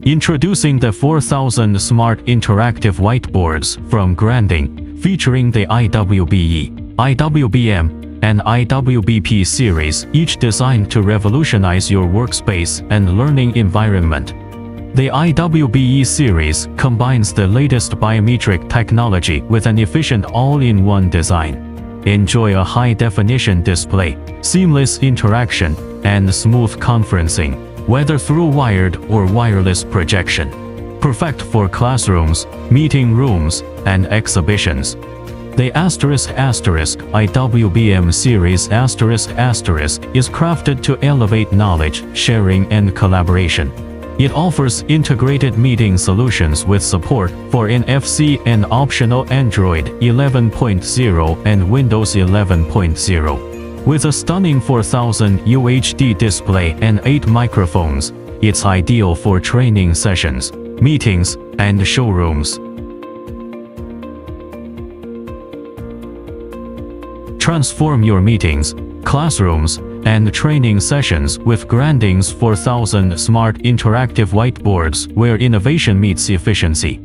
Introducing the 4000 Smart Interactive Whiteboards from Granding, featuring the IWBE, IWBM, and IWBP series, each designed to revolutionize your workspace and learning environment. The IWBE series combines the latest biometric technology with an efficient all-in-one design. Enjoy a high-definition display, seamless interaction, and smooth conferencing, whether through wired or wireless projection. Perfect for classrooms, meeting rooms, and exhibitions. The IWBM series *** is crafted to elevate knowledge, sharing, and collaboration. It offers integrated meeting solutions with support for NFC and optional Android 11.0 and Windows 11.0. With a stunning 4000 UHD display and 8 microphones, it's ideal for training sessions, meetings, and showrooms. Transform your meetings, classrooms, and training sessions with Granding's 4000 Smart Interactive Whiteboards, where innovation meets efficiency.